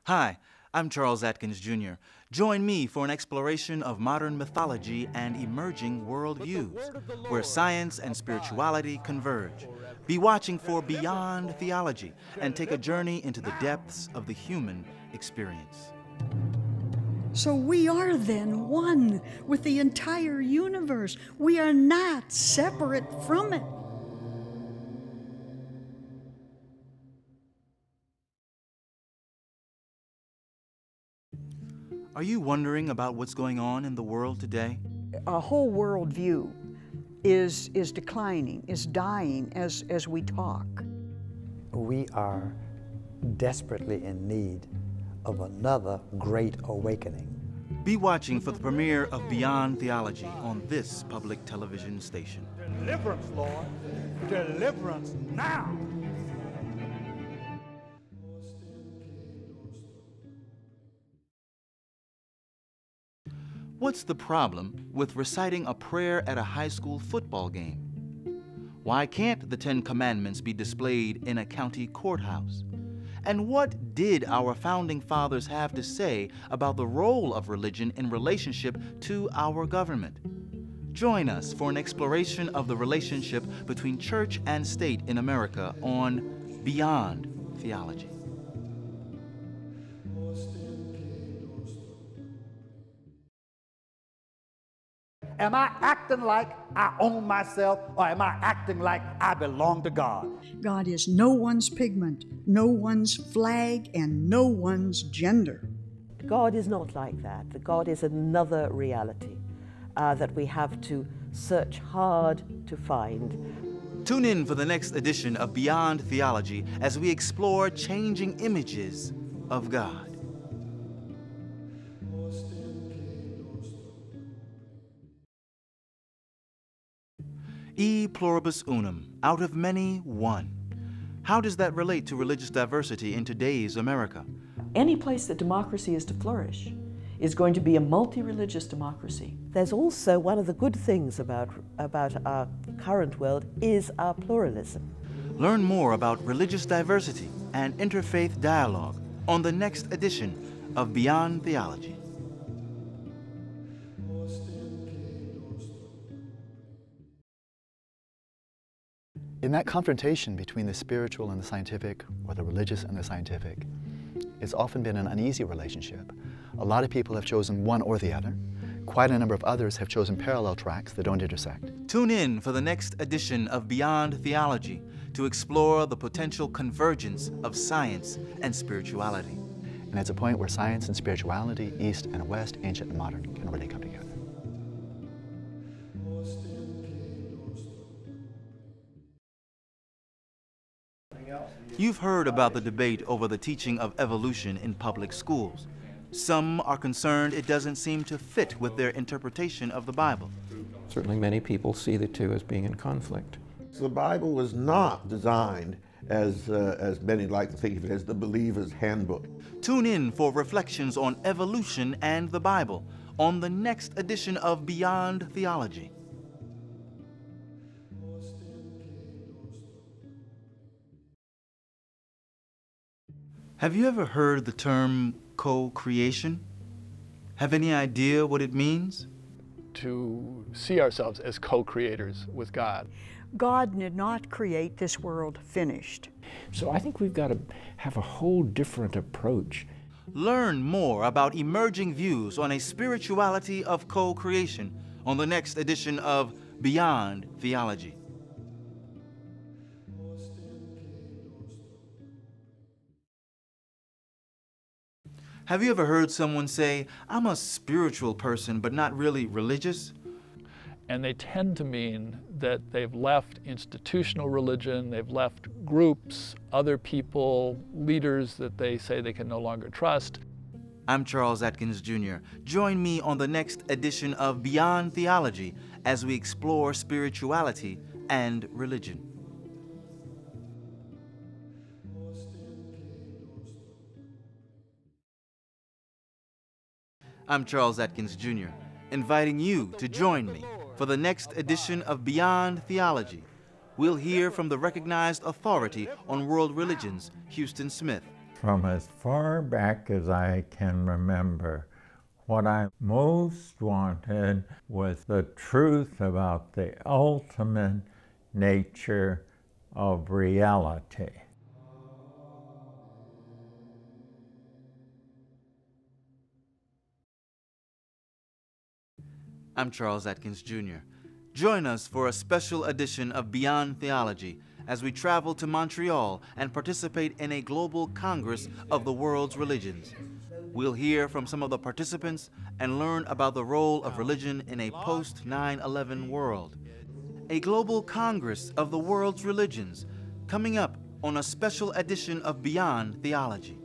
Hi, I'm Charles Atkins Jr. Join me for an exploration of modern mythology and emerging worldviews, where science and spirituality converge. Be watching for Beyond Theology and take a journey into the depths of the human experience. So we are then one with the entire universe. We are not separate from it. Are you wondering about what's going on in the world today? A whole worldview is declining, is dying as we talk. We are desperately in need of another great awakening. Be watching for the premiere of Beyond Theology on this public television station. Deliverance, Lord. Deliverance now. What's the problem with reciting a prayer at a high school football game? Why can't the 10 Commandments be displayed in a county courthouse? And what did our founding fathers have to say about the role of religion in relationship to our government? Join us for an exploration of the relationship between church and state in America on Beyond Theology. Am I acting like I own myself, or am I acting like I belong to God? God is no one's pigment, no one's flag, and no one's gender. God is not like that. God is another reality that we have to search hard to find. Tune in for the next edition of Beyond Theology as we explore changing images of God. E pluribus unum, out of many, one. How does that relate to religious diversity in today's America? Any place that democracy is to flourish is going to be a multi-religious democracy. There's also one of the good things about our current world is our pluralism. Learn more about religious diversity and interfaith dialogue on the next edition of Beyond Theology. In that confrontation between the spiritual and the scientific, or the religious and the scientific, it's often been an uneasy relationship. A lot of people have chosen one or the other. Quite a number of others have chosen parallel tracks that don't intersect. Tune in for the next edition of Beyond Theology to explore the potential convergence of science and spirituality. And it's a point where science and spirituality, East and West, ancient and modern, can really come together. You've heard about the debate over the teaching of evolution in public schools. Some are concerned it doesn't seem to fit with their interpretation of the Bible. Certainly many people see the two as being in conflict. So the Bible was not designed as many like to think of it as the believer's handbook. Tune in for reflections on evolution and the Bible on the next edition of Beyond Theology. Have you ever heard the term co-creation? Have any idea what it means? To see ourselves as co-creators with God. God did not create this world finished. So I think we've got to have a whole different approach. Learn more about emerging views on a spirituality of co-creation on the next edition of Beyond Theology. Have you ever heard someone say, I'm a spiritual person, but not really religious? And they tend to mean that they've left institutional religion, they've left groups, other people, leaders that they say they can no longer trust. I'm Charles Atkins Jr. Join me on the next edition of Beyond Theology as we explore spirituality and religion. I'm Charles Atkins Jr., inviting you to join me for the next edition of Beyond Theology. We'll hear from the recognized authority on world religions, Houston Smith, From as far back as I can remember, what I most wanted was the truth about the ultimate nature of reality. I'm Charles Atkins Jr. Join us for a special edition of Beyond Theology as we travel to Montreal and participate in a global congress of the world's religions. We'll hear from some of the participants and learn about the role of religion in a post-9/11 world. A global congress of the world's religions coming up on a special edition of Beyond Theology.